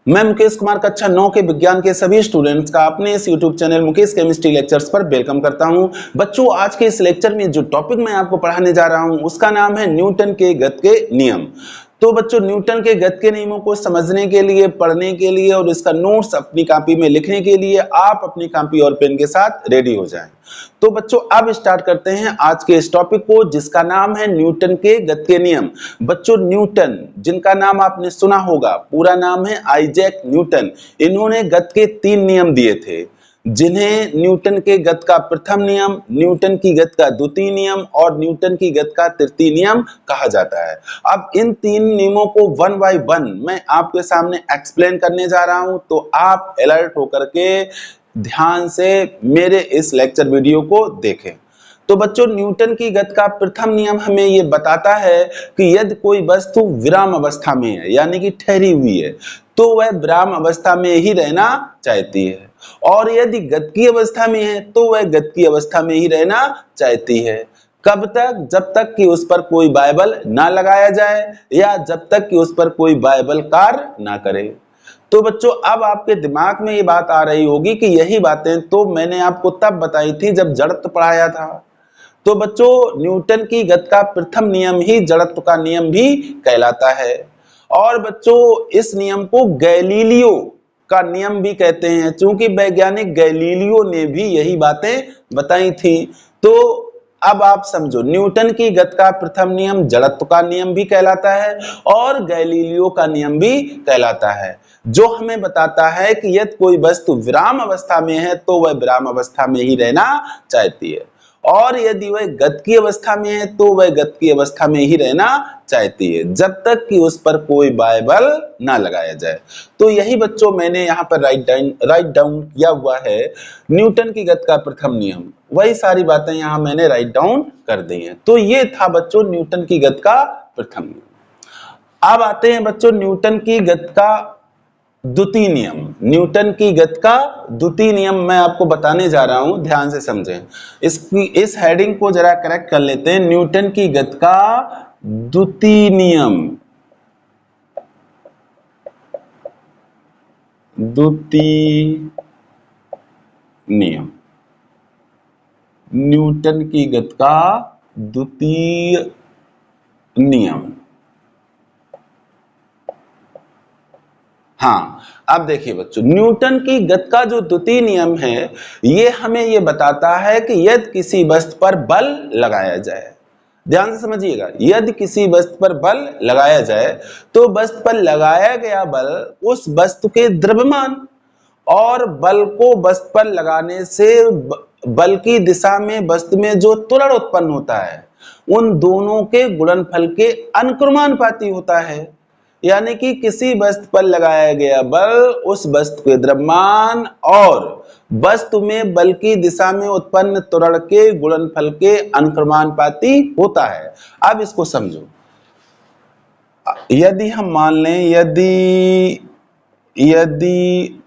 मैं मुकेश कुमार कक्षा 9 के विज्ञान के सभी स्टूडेंट्स का अपने इस YouTube channel Mukesh chemistry lectures पर वेलकम करता हूं। बच्चों, आज के इस लेक्चर में जो टॉपिक मैं आपको पढ़ाने जा रहा हूं उसका नाम है न्यूटन के गति के नियम। तो बच्चों, न्यूटन के गति के नियमों को समझने के लिए, पढ़ने के लिए और इसका नोट्स अपनी कॉपी में लिखने के लिए आप अपनी कॉपी और पेन के साथ रेडी हो जाएं। तो बच्चों, अब स्टार्ट करते हैं आज के इस टॉपिक को जिसका नाम है न्यूटन के गति के नियम। बच्चों, न्यूटन जिनका नाम आपने सुना होगा, पूरा नाम है आइजैक न्यूटन। इन्होंने गति के 3 नियम दिए थे जिन्हें न्यूटन के गति का प्रथम नियम, न्यूटन की गति का द्वितीय नियम और न्यूटन की गति का तृतीय नियम कहा जाता है। अब इन 3 नियमों को वन बाय वन मैं आपके सामने एक्सप्लेन करने जा रहा हूं, तो आप अलर्ट होकर के ध्यान से मेरे इस लेक्चर वीडियो को देखें। तो बच्चों, न्यूटन की गति का प्रथम नियम हमें ये बताता है कि यदि कोई वस्तु विराम अवस्था में है, यानी कि ठहरी हुई है, तो वह विराम अवस्था में ही रहना चाहती है, और यदि गति की अवस्था में है तो वह गति की अवस्था में ही रहना चाहती है। कब तक? जब तक कि उस पर कोई बायबल ना लगाया जाए या जब तक कि उस पर कोई बायबल कार्य ना करे। तो बच्चों, अब आपके दिमाग में ये बात आ रही होगी कि यही बातें तो मैंने आपको तब बताई थी जब जड़त्व पढ़ाया था। तो बच्चों, न्यूटन की गति का प्रथम नियम ही जड़त्व का नियम भी कहलाता है। और बच्चों, इस नियम को गैलीलियो का नियम भी कहते हैं, क्योंकि वैज्ञानिक गैलीलियो ने भी यही बातें बताई थी। तो अब आप समझो, न्यूटन की गति का प्रथम नियम जड़त्व का नियम भी कहलाता है और गैलीलियो का नियम भी कहलाता है, जो हमें बताता है कि यदि कोई वस्तु विराम अवस्था में है तो वह विराम अवस्था में ही रहना चाहती है, और यदि वह गति की अवस्था में है तो वह गति की अवस्था में ही रहना चाहती है, जब तक कि उस पर कोई बायबल ना लगाया जाए। तो यही बच्चों मैंने यहाँ पर राइट डाउन किया हुआ है, न्यूटन की गति का प्रथम नियम। वही सारी बातें यहाँ मैंने राइट डाउन कर दी हैं। तो ये था बच्चों न्यूटन की गति का प्रथम नियम। अब आते हैं बच्चों न्यूटन की गति का द्वितीय नियम। न्यूटन की गति का द्वितीय नियम मैं आपको बताने जा रहा हूं, ध्यान से समझें। इस हेडिंग को जरा करेक्ट कर लेते हैं। न्यूटन की गति का द्वितीय नियम, द्वितीय नियम, न्यूटन की गति का द्वितीय नियम। हाँ, अब देखिए बच्चों, न्यूटन की गति का जो द्वितीय नियम है ये हमें ये बताता है कि यदि किसी वस्तु पर बल लगाया जाए, ध्यान से समझिएगा, यदि किसी वस्तु पर बल लगाया जाए तो वस्तु पर लगाया गया बल उस वस्तु के द्रव्यमान और बल को वस्तु पर लगाने से बल की दिशा में वस्तु में जो त्वरण उत्पन्न होता है उन दोनों के गुणनफल के अनुक्रमानुपाती होता है। यानी कि किसी वस्तु पर लगाया गया बल उस वस्तु के द्रव्यमान और वस्तु में बल की दिशा में उत्पन्न त्वरण के गुणनफल के अनुक्रमानुपाती होता है। अब इसको समझो, यदि हम मान लें यदि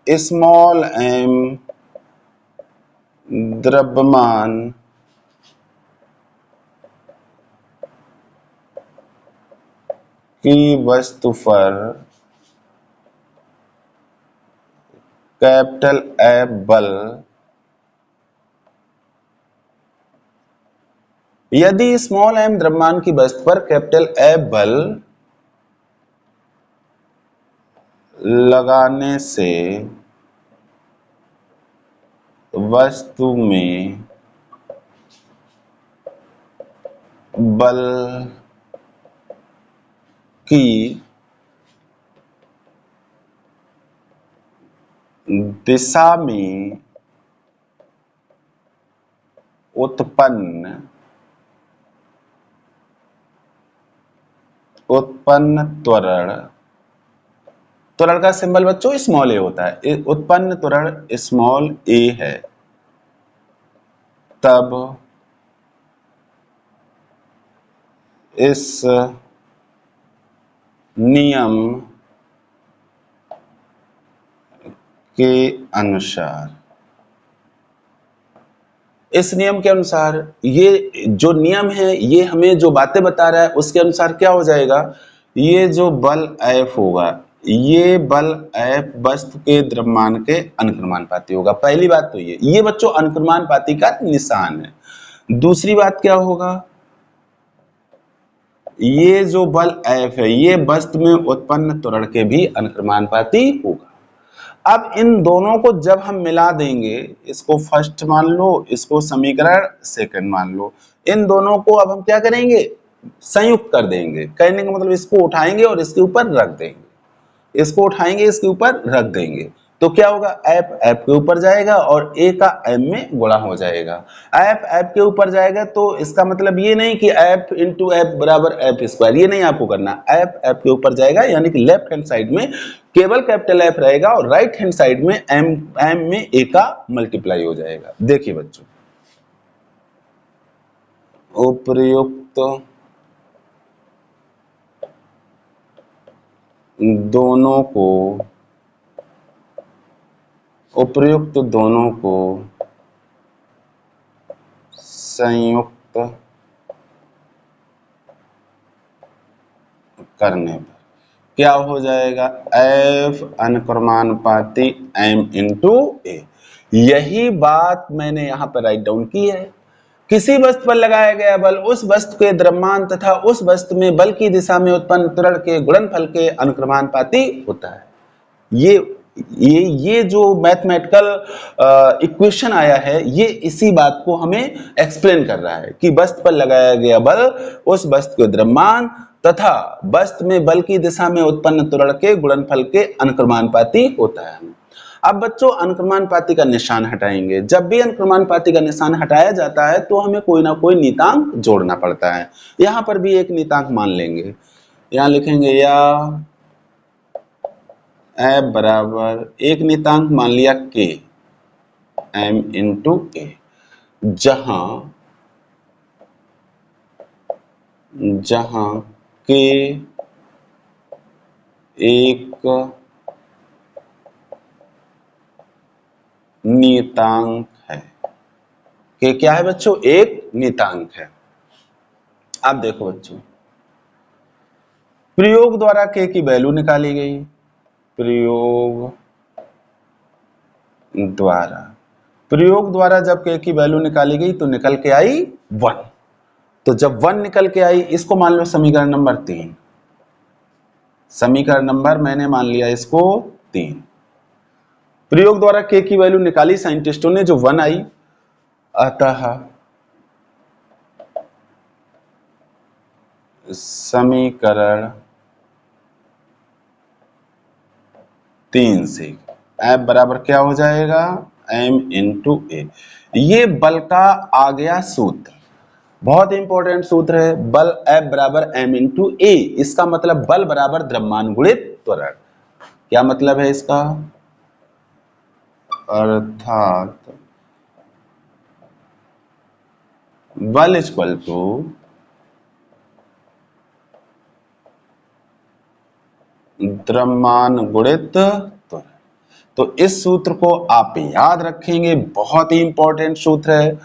स्मॉल एम द्रव्यमान की वस्तु पर कैपिटल एफ बल, यदि स्मॉल एम द्रव्यमान की वस्तु पर कैपिटल एफ बल लगाने से वस्तु में बल की दिशा में उत्पन्न त्वरण का सिंबल बच्चों स्मॉल ए होता है, उत्पन्न त्वरण स्मॉल ए है, तब इस नियम के अनुसार, इस नियम के अनुसार, ये जो नियम है ये हमें जो बातें बता रहा है उसके अनुसार क्या हो जाएगा ये जो बल F होगा, ये बल F वस्तु के द्रव्यमान के अनुक्रमानुपाती होगा। पहली बात तो ये बच्चों अनुक्रमानुपाती का निशान है। दूसरी बात क्या होगा, ये जो बल F है ये वस्तु में उत्पन्न त्वरण के भी अनुक्रमानुपाती होगा। अब इन दोनों को जब हम मिला देंगे, इसको फर्स्ट मान लो, इसको समीकरण सेकंड मान लो, इन दोनों को अब हम क्या करेंगे, संयुक्त कर देंगे। कहने का मतलब इसको उठाएंगे और इसके ऊपर रख देंगे, इसको उठाएंगे इसके ऊपर रख देंगे, तो क्या होगा, F F के ऊपर जाएगा और A का M में गुणा हो जाएगा। F F के ऊपर जाएगा तो इसका मतलब ये नहीं कि F इंटू F बराबर F स्क्वायर, ये नहीं आपको करना। F F के ऊपर जाएगा यानी कि लेफ्ट हैंड साइड में केवल कैपिटल F रहेगा और राइट हैंड साइड में M में A का मल्टीप्लाई हो जाएगा। देखिए बच्चों, उपर्युक्त दोनों को संयुक्त करने पर क्या हो जाएगा, F अनुक्रमानुपाती M इंटू A। यही बात मैंने यहाँ पर राइट डाउन की है। किसी वस्तु पर लगाया गया बल उस वस्तु के द्रव्यमान तथा उस वस्तु में बल की दिशा में उत्पन्न त्वरण के गुणनफल के अनुक्रमानुपाती होता है। ये जो मैथमेटिकल इक्वेशन आया है, ये इसी बात को हमें एक्सप्लेन कर रहा है कि वस्तु पर लगाया गया बल उस वस्तु के द्रव्यमान तथा वस्तु में बल की दिशा में उत्पन्न त्वरण के गुणनफल के अनुक्रमानुपाती होता है। अब बच्चों अनुक्रमानुपाती का निशान हटाएंगे। जब भी अनुक्रमानुपाती का निशान हटाया जाता है तो हमें कोई ना कोई नियतांक जोड़ना पड़ता है। यहां पर भी एक नियतांक मान लेंगे, यहां लिखेंगे या F बराबर एक नियतांक मान लिया K M इंटू A, जहां K एक नियतांक है। K क्या है बच्चों, एक नियतांक है। अब देखो बच्चों, प्रयोग द्वारा K की वैल्यू निकाली गई, प्रयोग द्वारा जब K की वैल्यू निकाली गई तो निकल के आई 1। तो जब 1 निकल के आई, इसको मान लो समीकरण नंबर 3, समीकरण नंबर मैंने मान लिया इसको 3। प्रयोग द्वारा K की वैल्यू निकाली साइंटिस्टों ने, जो 1 आई, अतः समीकरण 3 से F बराबर क्या हो जाएगा, M इंटू A। ये बल का आ गया सूत्र, बहुत इंपॉर्टेंट सूत्र है, बल F बराबर M इंटू A। इसका मतलब बल बराबर द्रव्यमान गुणित त्वरण। क्या मतलब है इसका, अर्थात बल इक्वल टू द्रव्यमान गुणित त्वरण। तो इस सूत्र को आप याद रखेंगे, बहुत ही इंपॉर्टेंट सूत्र है,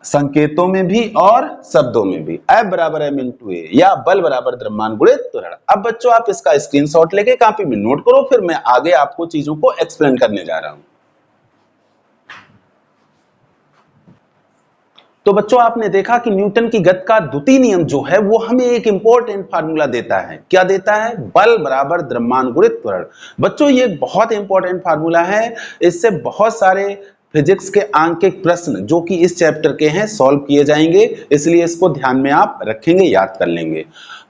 संकेतों में भी और शब्दों में भी। F बराबर M इंटू A या बल बराबर द्रव्यमान गुणित त्वरण। अब बच्चों आप इसका स्क्रीनशॉट लेके कॉपी में नोट करो, फिर मैं आगे आपको चीजों को एक्सप्लेन करने जा रहा हूं। तो बच्चों आपने देखा कि न्यूटन की गति का द्वितीय नियम जो है वो हमें एक इंपॉर्टेंट फार्मूला देता है। क्या देता है, बल बराबर द्रव्यमान गुणित त्वरण। बच्चों ये बहुत इंपॉर्टेंट फार्मूला है, इससे बहुत सारे फिजिक्स के आंकिक प्रश्न जो कि इस चैप्टर के हैं सॉल्व किए जाएंगे, इसलिए इसको ध्यान में आप रखेंगे, याद कर लेंगे।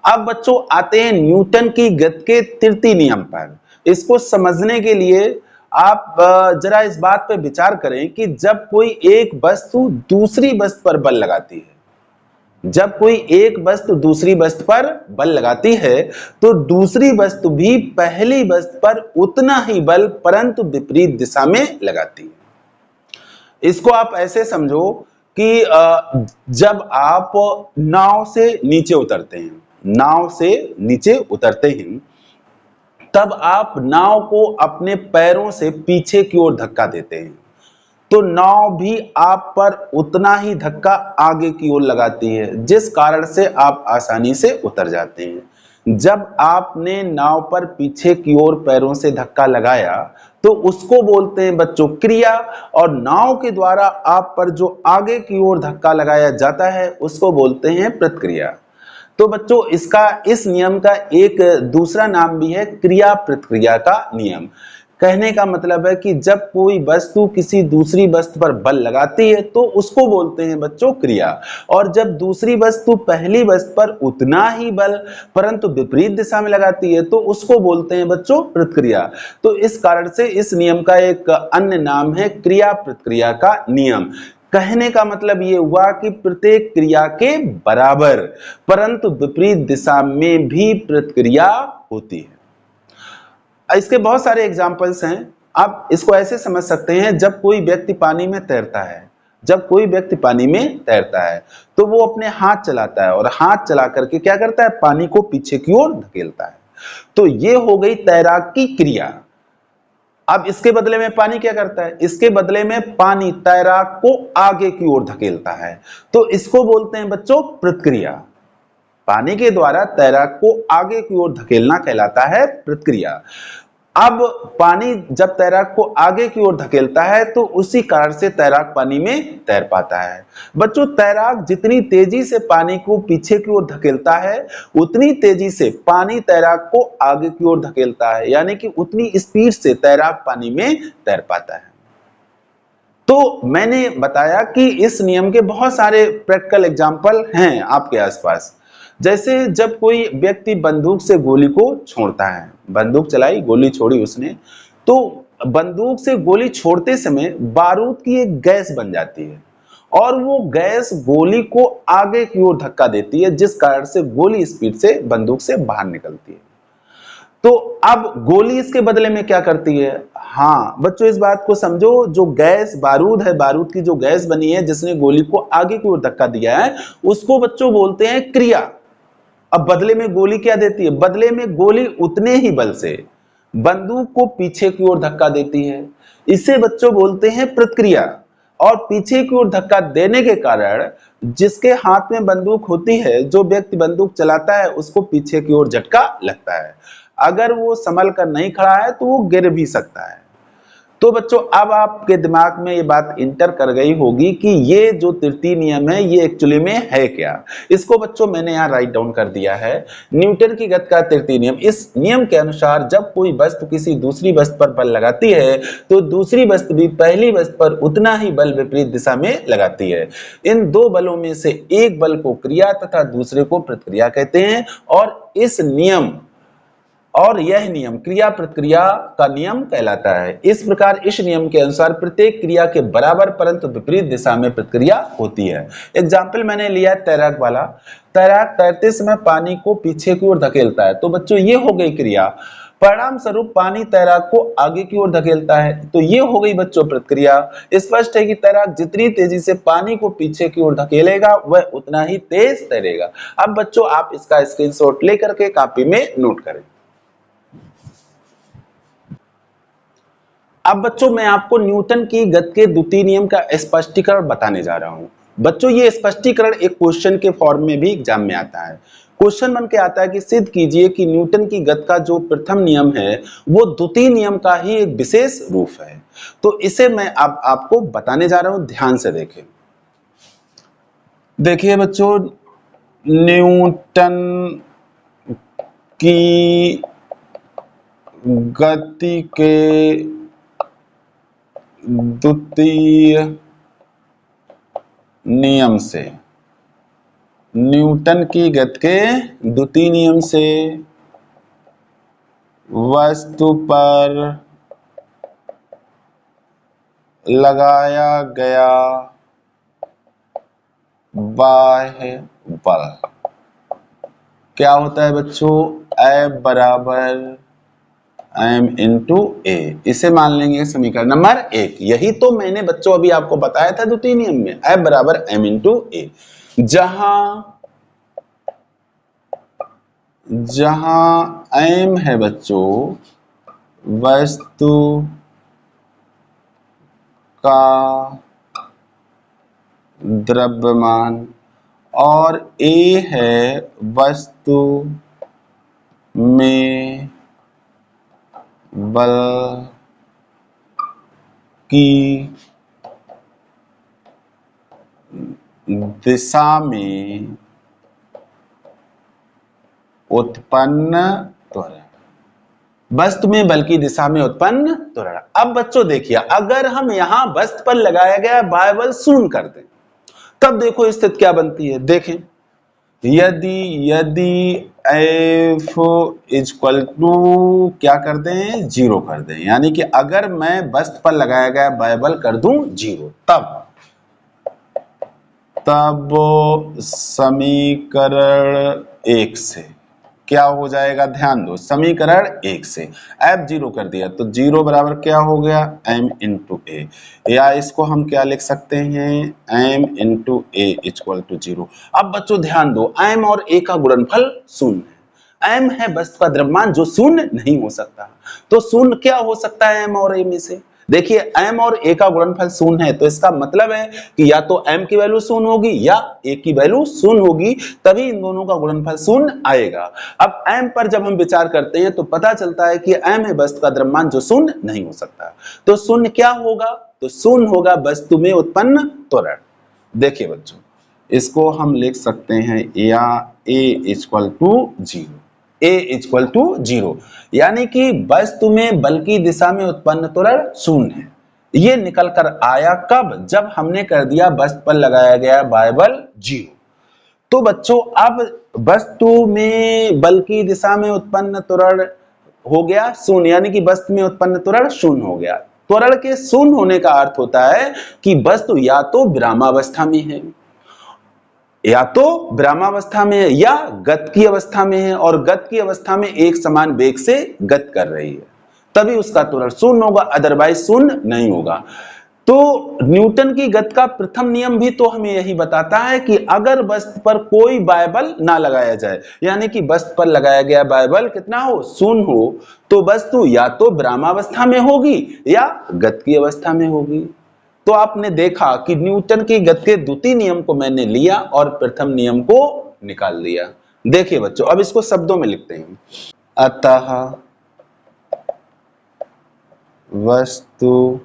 अब बच्चों आते हैं न्यूटन की गति के तृतीय नियम पर। इसको समझने के लिए आप जरा इस बात पे विचार करें कि जब कोई एक वस्तु दूसरी वस्तु पर बल लगाती है, जब कोई एक वस्तु दूसरी वस्तु पर बल लगाती है तो दूसरी वस्तु भी पहली वस्तु पर उतना ही बल परंतु विपरीत दिशा में लगाती है। इसको आप ऐसे समझो कि जब आप नाव से नीचे उतरते हैं, तब आप नाव को अपने पैरों से पीछे की ओर धक्का देते हैं, तो नाव भी आप पर उतना ही धक्का आगे की ओर लगाती है, जिस कारण से आप आसानी से उतर जाते हैं। जब आपने नाव पर पीछे की ओर पैरों से धक्का लगाया तो उसको बोलते हैं बच्चों क्रिया, और नाव के द्वारा आप पर जो आगे की ओर धक्का लगाया जाता है उसको बोलते हैं प्रतिक्रिया। तो बच्चों इसका, इस नियम का एक दूसरा नाम भी है क्रिया प्रतिक्रिया का नियम। कहने का मतलब है कि जब कोई वस्तु किसी दूसरी वस्तु पर बल लगाती है तो उसको बोलते हैं बच्चों क्रिया, और जब दूसरी वस्तु पहली वस्तु पर उतना ही बल परंतु विपरीत दिशा में लगाती है तो उसको बोलते हैं बच्चों प्रतिक्रिया। तो इस कारण से इस नियम का एक अन्य नाम है क्रिया प्रतिक्रिया का नियम। कहने का मतलब ये हुआ कि प्रत्येक क्रिया के बराबर परंतु विपरीत दिशा में भी प्रतिक्रिया होती है। इसके बहुत सारे एग्जाम्पल्स हैं। आप इसको ऐसे समझ सकते हैं, जब कोई व्यक्ति पानी में तैरता है, जब कोई व्यक्ति पानी में तैरता है तो वो अपने हाथ चलाता है और हाथ चला करके क्या करता है, पानी को पीछे की ओर धकेलता है। तो ये हो गई तैराक की क्रिया। अब इसके बदले में पानी क्या करता है, इसके बदले में पानी तैराक को आगे की ओर धकेलता है, तो इसको बोलते हैं बच्चों प्रतिक्रिया। पानी के द्वारा तैराक को आगे की ओर धकेलना कहलाता है प्रतिक्रिया। अब पानी जब तैराक को आगे की ओर धकेलता है तो उसी कारण से तैराक पानी में तैर पाता है। बच्चों तैराक जितनी तेजी से पानी को पीछे की ओर धकेलता है उतनी तेजी से पानी तैराक को आगे की ओर धकेलता है, यानी कि उतनी स्पीड से तैराक पानी में तैर पाता है। तो मैंने बताया कि इस नियम के बहुत सारे प्रैक्टिकल एग्जाम्पल हैं आपके आसपास। जैसे जब कोई व्यक्ति बंदूक से गोली को छोड़ता है, बंदूक चलाई, गोली छोड़ी उसने, तो बंदूक से गोली छोड़ते समय बारूद की एक गैस बन जाती है और वो गैस गोली को आगे की ओर धक्का देती है, जिस कारण से गोली स्पीड से बंदूक से बाहर निकलती है। तो अब गोली इसके बदले में क्या करती है? हाँ बच्चों इस बात को समझो, जो गैस बारूद है, बारूद की जो गैस बनी है जिसने गोली को आगे की ओर धक्का दिया है उसको बच्चों बोलते हैं क्रिया। अब बदले में गोली क्या देती है? बदले में गोली उतने ही बल से बंदूक को पीछे की ओर धक्का देती है, इसे बच्चों बोलते हैं प्रतिक्रिया। और पीछे की ओर धक्का देने के कारण जिसके हाथ में बंदूक होती है, जो व्यक्ति बंदूक चलाता है, उसको पीछे की ओर झटका लगता है। अगर वो संभल कर नहीं खड़ा है तो वो गिर भी सकता है। तो बच्चों अब आपके दिमाग में ये बात इंटर कर गई होगी कि ये जो तृतीय नियम है ये एक्चुअली में है क्या। इसको बच्चों मैंने यहाँ राइट डाउन कर दिया है, न्यूटन की गति का तृतीय नियम। इस नियम के अनुसार जब कोई वस्तु किसी दूसरी वस्तु पर बल लगाती है तो दूसरी वस्तु भी पहली वस्तु पर उतना ही बल विपरीत दिशा में लगाती है। इन दो बलों में से एक बल को क्रिया तथा दूसरे को प्रतिक्रिया कहते हैं, और यह नियम क्रिया प्रतिक्रिया का नियम कहलाता है। इस प्रकार इस नियम के अनुसार प्रत्येक क्रिया के बराबर परंतु विपरीत दिशा में प्रतिक्रिया होती है। एग्जाम्पल मैंने लिया है तैराक वाला। तैराक तैरते समय पानी को पीछे की ओर धकेलता है, तो बच्चों ये हो गई क्रिया। परिणाम स्वरूप पानी तैराक को आगे की ओर धकेलता है, तो ये हो गई बच्चों प्रतिक्रिया। स्पष्ट है कि तैराक जितनी तेजी से पानी को पीछे की ओर धकेलेगा वह उतना ही तेज तैरेगा। अब बच्चों आप इसका स्क्रीनशॉट लेकर के कॉपी में नोट करें। अब बच्चों मैं आपको न्यूटन की गति के द्वितीय नियम का स्पष्टीकरण बताने जा रहा हूं। बच्चों ये स्पष्टीकरण एक क्वेश्चन के फॉर्म में भी एग्जाम में आता है। क्वेश्चन बन के आता है कि सिद्ध कीजिए कि न्यूटन की गति का जो प्रथम नियम है वो द्वितीय नियम का ही एक विशेष रूप है। तो इसे मैं अब आपको बताने जा रहा हूं, ध्यान से देखें। देखिए बच्चों, न्यूटन की गति के द्वितीय नियम से, न्यूटन की गति के द्वितीय नियम से वस्तु पर लगाया गया बाह्य बल क्या होता है बच्चों? F बराबर m इंटू ए। इसे मान लेंगे समीकरण नंबर 1। यही तो मैंने बच्चों अभी आपको बताया था द्वितीय नियम में, F बराबर m इंटू ए। जहां m है बच्चों वस्तु का द्रव्यमान और a है वस्तु में बल की दिशा में उत्पन्न त्वरण, वस्तु में बल की दिशा में उत्पन्न त्वरण। अब बच्चों देखिए, अगर हम यहां वस्तु पर लगाया गया बाह्य बल शून्य कर दें, तब देखो स्थिति क्या बनती है। देखें, यदि एफ इक्वल टू क्या कर दें, जीरो कर दें, यानी कि अगर मैं वस्तु पर लगाया गया बाह्य बल कर दूं जीरो, तब समीकरण एक से क्या हो जाएगा, ध्यान दो, समीकरण एक से एफ जीरो कर दिया तो जीरो बराबर क्या हो गया, एम इंटू ए, या इसको हम क्या लिख सकते हैं, M into A equal to zero. अब बच्चों ध्यान दो, एम और ए का गुणनफल शून्य है। एम है वस्तु का द्रव्यमान जो शून्य नहीं हो सकता, तो शून्य क्या हो सकता है एम और ए में से। देखिए, m और a का गुणनफल शून्य है, तो इसका मतलब है कि या तो m की वैल्यू शून्य होगी या a की वैल्यू शून्य होगी, तभी इन दोनों का गुणनफल शून्य आएगा। अब m पर जब हम विचार करते हैं तो पता चलता है कि m है वस्तु का द्रव्यमान जो शून्य नहीं हो सकता, तो शून्य क्या होगा, तो शून्य होगा वस्तु में उत्पन्न त्वरण। देखिए बच्चों, इसको हम लिख सकते हैं या a equal to zero, a equal to zero, यानी कि वस्तु में बल की दिशा में उत्पन्न त्वरण शून्य है। ये निकल कर आया कब, जब हमने कर दिया वस्तु पर लगाया गया बाह्य बल जीरो। तो बच्चों अब वस्तु में बल की दिशा में उत्पन्न त्वरण हो गया शून्य, यानी कि वस्तु में उत्पन्न त्वरण शून्य हो गया। त्वरण के शून्य होने का अर्थ होता है कि वस्तु या तो विरामावस्था में है, या तो विरामावस्था में है या गत की अवस्था में है, और गत की अवस्था में एक समान वेग से गत कर रही है, तभी उसका त्वरण शून्य होगा, अदरवाइज शून्य नहीं होगा। तो न्यूटन की गति का प्रथम नियम भी तो हमें यही बताता है कि अगर वस्तु पर कोई बाह्य बल ना लगाया जाए, यानी कि वस्तु पर लगाया गया बाह्य बल कितना हो, शून्य हो, तो वस्तु या तो विरामावस्था में होगी या गत की अवस्था में होगी। तो आपने देखा कि न्यूटन की गति के द्वितीय नियम को मैंने लिया और प्रथम नियम को निकाल दिया। देखिए बच्चों, अब इसको शब्दों में लिखते हैं। अतः वस्तु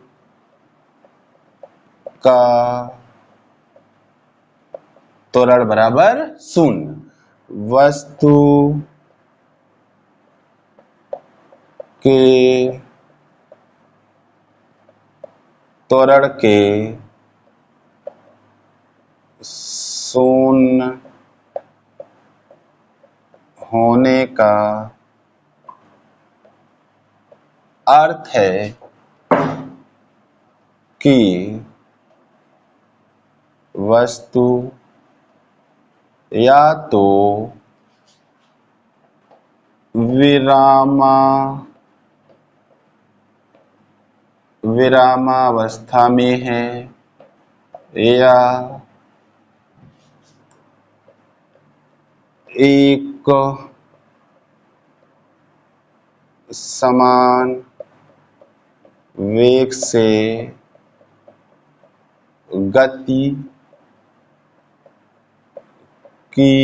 का त्वरण बराबर शून्य, वस्तु के त्वरण के शून्य होने का अर्थ है कि वस्तु या तो विरामावस्था में है या एक समान वेग से गति की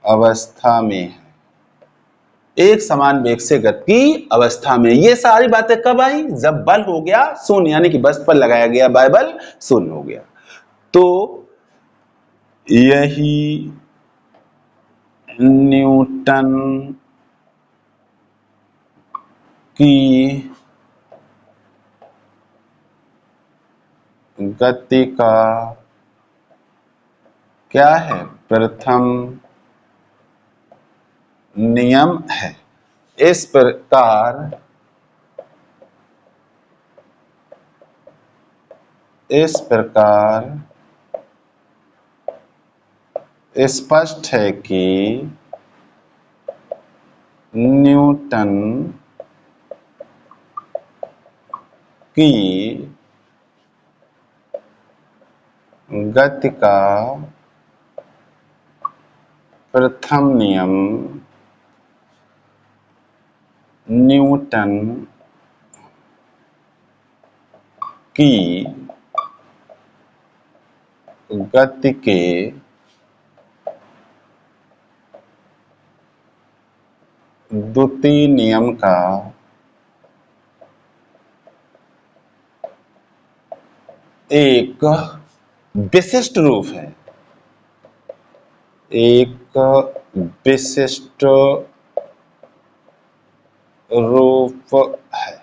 अवस्था में है, एक समान वेग से गति की अवस्था में। ये सारी बातें कब आई, जब बल हो गया शून्य, यानी कि वस्तु पर लगाया गया बाह्य बल शून्य हो गया। तो यही न्यूटन की गति का क्या है, प्रथम नियम है। इस प्रकार स्पष्ट है कि न्यूटन की गति का प्रथम नियम न्यूटन की गति के द्वितीय नियम का एक विशिष्ट रूप है, एक विशिष्ट रूप है।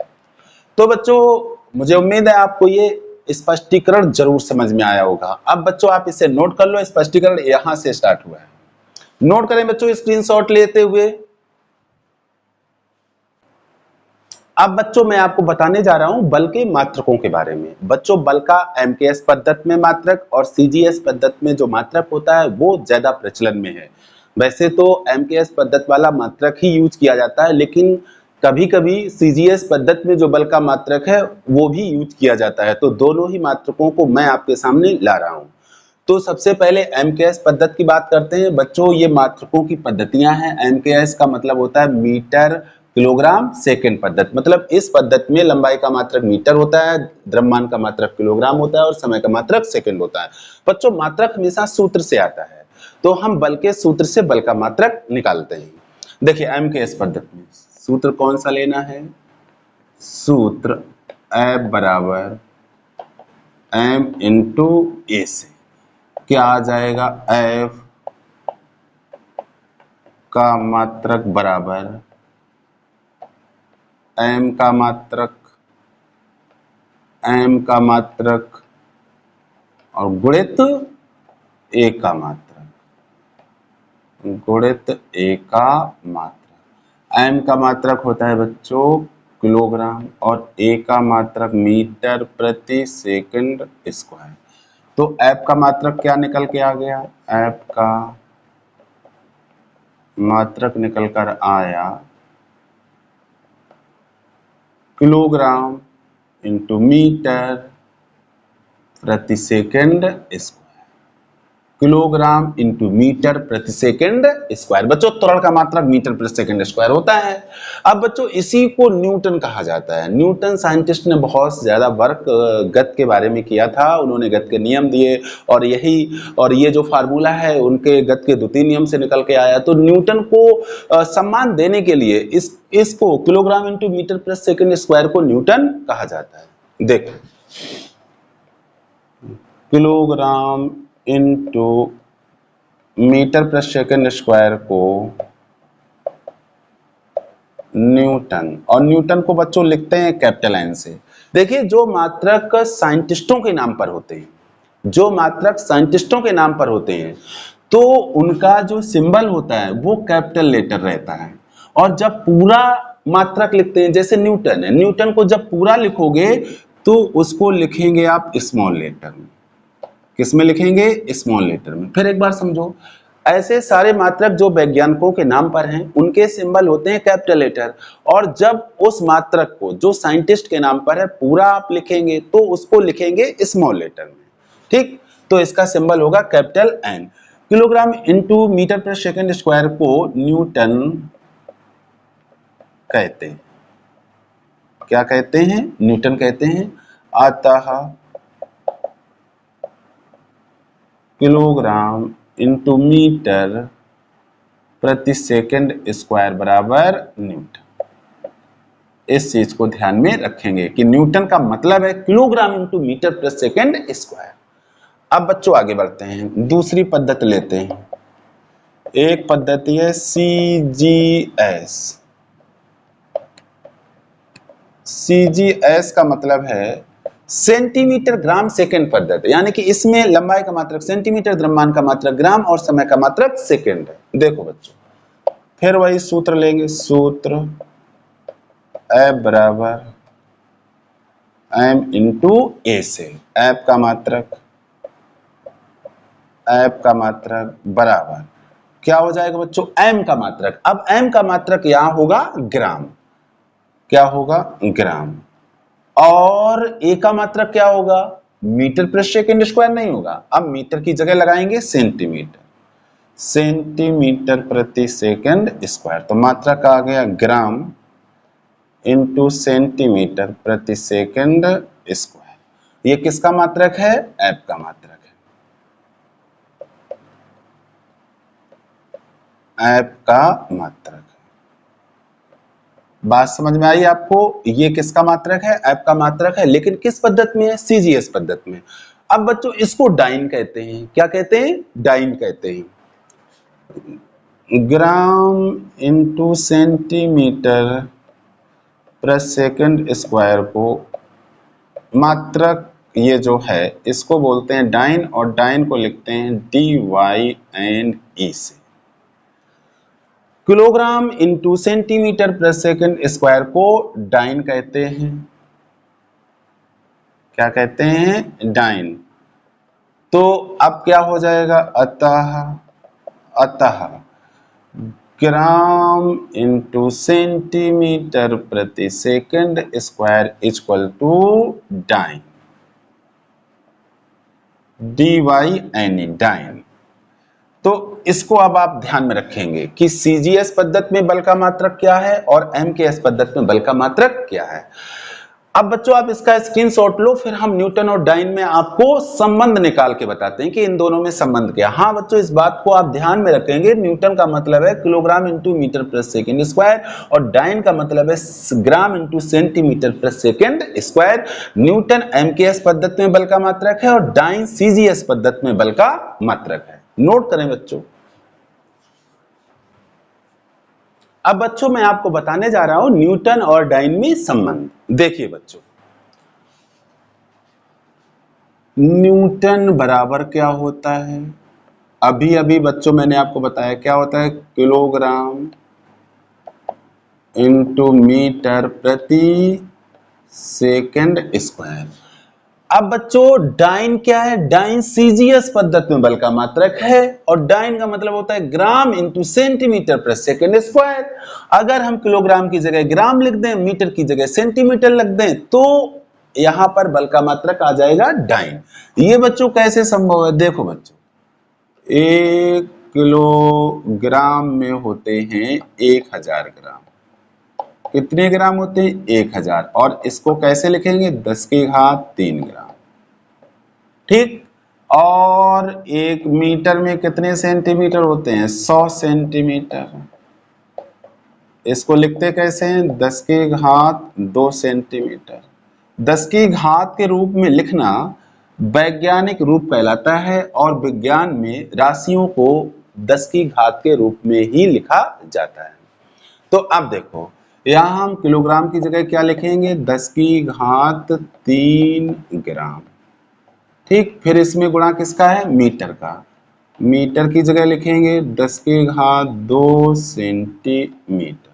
तो बच्चों मुझे उम्मीद है आपको ये स्पष्टीकरण जरूर समझ में आया होगा। अब बच्चों आप इसे नोट कर लो, स्पष्टीकरण यहां से स्टार्ट हुआ है। नोट करें बच्चों स्क्रीनशॉट लेते हुए। अब बच्चों मैं आपको बताने जा रहा हूं बल के मात्रकों के बारे में। बच्चों बल का एमकेएस पद्धति में मात्रक और सीजीएस पद्धति में जो मात्रक होता है वो ज्यादा प्रचलन में है। वैसे तो एमकेएस पद्धति वाला मात्रक ही यूज किया जाता है, लेकिन कभी कभी सीजीएस पद्धति में जो बल का मात्रक है वो भी यूज किया जाता है। तो दोनों ही मात्रकों को मैं आपके सामने ला रहा हूं। तो सबसे पहले एमकेएस पद्धति की बात करते हैं। बच्चों ये मात्रकों की पद्धतियां हैं। एमकेएस का मतलब होता है मीटर किलोग्राम सेकंड पद्धति। मतलब इस पद्धति में लंबाई का मात्रक मीटर होता है, द्रव्यमान का मात्रक किलोग्राम होता है और समय का मात्रक सेकंड होता है। बच्चों मात्रक हमेशा सूत्र से आता है, तो हम बल के सूत्र से बल का मात्रक निकालते हैं। देखिए एमकेएस पद्धति में सूत्र कौन सा लेना है? सूत्र F बराबर m इंटू ए से क्या आ जाएगा? F का मात्रक बराबर m का मात्रक और गुणित a का मात्रक, m का मात्रक होता है बच्चों किलोग्राम और a का मात्रक मीटर प्रति सेकंड स्क्वायर। तो F का मात्रक क्या निकल के आ गया? F का मात्रक निकल कर आया किलोग्राम इंटू मीटर प्रति second square. Kilogram into metre प्रति सेकंड स्क्वायर। बच्चों त्वरण का मात्रक मीटर प्रति सेकंड स्क्वायर होता है। अब बच्चों इसी को न्यूटन कहा जाता है। न्यूटन साइंटिस्ट ने बहुत ज्यादा वर्क गति के बारे में किया था। उन्होंने गति के नियम दिए और ये जो फार्मूला है उनके गति के द्वितीय नियम से निकल के आया। तो न्यूटन को सम्मान देने के लिए इसको किलोग्राम इंटू मीटर प्रति सेकंड स्क्वायर को न्यूटन कहा जाता है। देखो किलोग्राम इंटू मीटर प्रति सेकंड स्क्वायर को न्यूटन, और न्यूटन को बच्चों लिखते हैं कैपिटल एन से। देखिए जो मात्रक साइंटिस्टों के नाम पर होते हैं, तो उनका जो सिंबल होता है वो कैपिटल लेटर रहता है। और जब पूरा मात्रक लिखते हैं, जैसे न्यूटन है, न्यूटन को जब पूरा लिखोगे तो उसको लिखेंगे आप स्मॉल लेटर में। किसमें लिखेंगे? स्मॉल लेटर में। फिर एक बार समझो, ऐसे सारे मात्रक जो वैज्ञानिकों के नाम पर हैं उनके सिंबल होते हैं कैपिटल लेटर, और जब उस मात्रक को जो साइंटिस्ट के नाम पर है पूरा आप लिखेंगे तो उसको लिखेंगे स्मॉल लेटर में। ठीक, तो इसका सिंबल होगा capital N. Kilogram into metre प्रति सेकंड स्क्वायर को न्यूटन कहते हैं। क्या कहते हैं? न्यूटन कहते हैं। अतः किलोग्राम इंटू मीटर प्रति सेकंड स्क्वायर बराबर न्यूटन। इस चीज को ध्यान में रखेंगे कि न्यूटन का मतलब है किलोग्राम इंटू मीटर प्रति सेकंड स्क्वायर। अब बच्चों आगे बढ़ते हैं, दूसरी पद्धति लेते हैं। एक पद्धति है सीजीएस। सीजीएस का मतलब है सेंटीमीटर ग्राम सेकंड पद्धति, यानी कि इसमें लंबाई का मात्रक सेंटीमीटर, द्रव्यमान का मात्रक ग्राम और समय का मात्रक सेकंड है। देखो बच्चों फिर वही सूत्र लेंगे, सूत्र F बराबर m इंटू ए से। F का मात्रक बराबर क्या हो जाएगा बच्चों? m का मात्रक। अब m का मात्रक यहां होगा ग्राम। क्या होगा? ग्राम। और a का मात्रक क्या होगा? मीटर प्रति सेकंड स्क्वायर नहीं होगा, अब मीटर की जगह लगाएंगे सेंटीमीटर। सेंटीमीटर प्रति सेकंड स्क्वायर। तो मात्रक आ गया ग्राम इंटू सेंटीमीटर प्रति सेकंड स्क्वायर। ये किसका मात्रक है? F का मात्रक है। F का मात्रक है। बात समझ में आई आपको? ये किसका मात्रक है? एफ का मात्रक है, लेकिन किस पद्धति में है? सीजीएस पद्धति में। अब बच्चों इसको डाइन कहते हैं। क्या कहते हैं? डाइन कहते हैं। ग्राम इंटू सेंटीमीटर पर सेकंड स्क्वायर को मात्रक ये जो है इसको बोलते हैं डाइन, और डाइन को लिखते हैं DYNE से। किलोग्राम इंटू सेंटीमीटर पर सेकंड स्क्वायर को डाइन कहते हैं। क्या कहते हैं? डाइन। तो अब क्या हो जाएगा? अतः ग्राम इंटू सेंटीमीटर प्रति second square equal to dyne, DYNE dyne. तो इसको अब आप ध्यान में रखेंगे कि सीजीएस पद्धति में बल का मात्रक क्या है और एमकेएस पद्धति में बल का मात्रक क्या है। अब बच्चों आप इसका स्क्रीनशॉट लो, फिर हम न्यूटन और डाइन में आपको संबंध निकाल के बताते हैं कि इन दोनों में संबंध क्या। हाँ बच्चों, इस बात को आप ध्यान में रखेंगे, न्यूटन का मतलब है किलोग्राम इंटू मीटर पर सेकेंड स्क्वायर, और डाइन का मतलब है ग्राम इंटू सेंटीमीटर पर सेकेंड स्क्वायर। न्यूटन एमकेएस पद्धति में बल का मात्रक है और डाइन सीजीएस पद्धति में बल का मात्रक है। नोट करें बच्चों। अब बच्चों मैं आपको बताने जा रहा हूं न्यूटन और डाइन में संबंध। देखिए बच्चों, न्यूटन बराबर क्या होता है? अभी अभी बच्चों मैंने आपको बताया क्या होता है, किलोग्राम इंटू मीटर प्रति सेकंड स्क्वायर। अब बच्चों डाइन क्या है? डाइन सीजीएस पद्धति में बल का मात्रक है, और डाइन का मतलब होता है ग्राम इंटू सेंटीमीटर पर सेकंड स्क्वायर। अगर हम किलोग्राम की जगह ग्राम लिख दें, मीटर की जगह सेंटीमीटर लिख दें, तो यहां पर बल का मात्रक आ जाएगा डाइन। ये बच्चों कैसे संभव है? देखो बच्चों, 1 किलोग्राम में होते हैं 1000 ग्राम। कितने ग्राम होते हैं? 1000। और इसको कैसे लिखेंगे? 10 की घात 3 ग्राम। ठीक। और 1 मीटर में कितने सेंटीमीटर होते हैं? 100 सेंटीमीटर। इसको लिखते कैसे हैं? 10 की घात 2 सेंटीमीटर। 10 की घात के रूप में लिखना वैज्ञानिक रूप कहलाता है, और विज्ञान में राशियों को 10 की घात के रूप में ही लिखा जाता है। तो अब देखो, यहां हम किलोग्राम की जगह क्या लिखेंगे? 10 की घात 3 ग्राम। ठीक। फिर इसमें गुणा किसका है? मीटर का। मीटर की जगह लिखेंगे 10 की घात 2 सेंटीमीटर।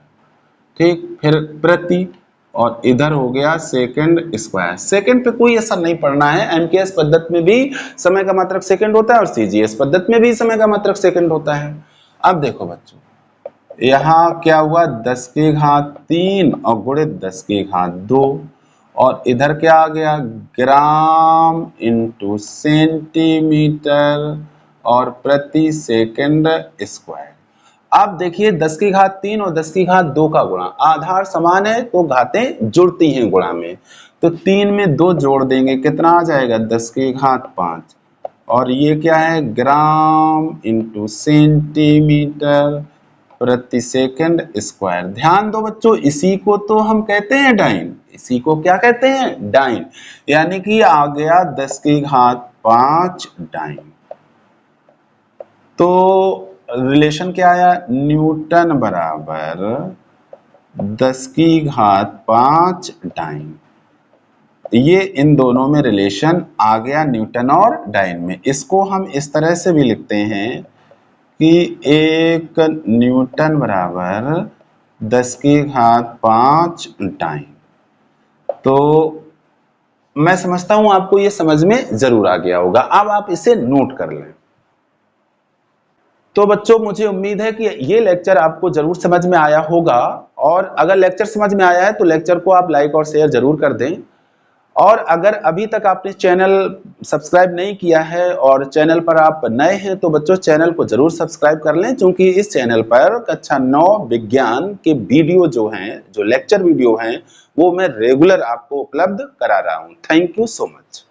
ठीक। फिर प्रति, और इधर हो गया सेकंड स्क्वायर। सेकंड पे कोई असर नहीं पड़ना है, एमकेएस पद्धति में भी समय का मात्रक सेकंड होता है और सीजीएस पद्धति में भी समय का मात्रक सेकंड होता है। अब देखो बच्चों, यहां क्या हुआ? 10 की घात 3 और गुणित 10 की घात 2, और इधर क्या आ गया? ग्राम इंटू सेंटीमीटर और प्रति सेकंड स्क्वायर। अब देखिए 10 की घात 3 और 10 की घात 2 का गुणा, आधार समान है तो घातें जुड़ती हैं गुणा में, तो 3 में 2 जोड़ देंगे, कितना आ जाएगा? 10 की घात 5। और ये क्या है? ग्राम इंटू सेंटीमीटर प्रति सेकंड स्क्वायर। ध्यान दो बच्चों, इसी को तो हम कहते हैं डाइन। इसी को क्या कहते हैं? डाइन। यानी कि आ गया 10 की घात 5 डाइन। तो रिलेशन क्या आया? न्यूटन बराबर 10 की घात 5 डाइन। ये इन दोनों में रिलेशन आ गया न्यूटन और डाइन में। इसको हम इस तरह से भी लिखते हैं कि 1 न्यूटन बराबर 10 की घात 5 डाइन। तो मैं समझता हूं आपको ये समझ में जरूर आ गया होगा। अब आप इसे नोट कर लें। तो बच्चों मुझे उम्मीद है कि ये लेक्चर आपको जरूर समझ में आया होगा, और अगर लेक्चर समझ में आया है तो लेक्चर को आप लाइक और शेयर जरूर कर दें। और अगर अभी तक आपने चैनल सब्सक्राइब नहीं किया है और चैनल पर आप नए हैं तो बच्चों चैनल को जरूर सब्सक्राइब कर लें, क्योंकि इस चैनल पर कक्षा 9 विज्ञान के वीडियो जो हैं, जो लेक्चर वीडियो हैं, वो मैं रेगुलर आपको उपलब्ध करा रहा हूं। Thank you so much.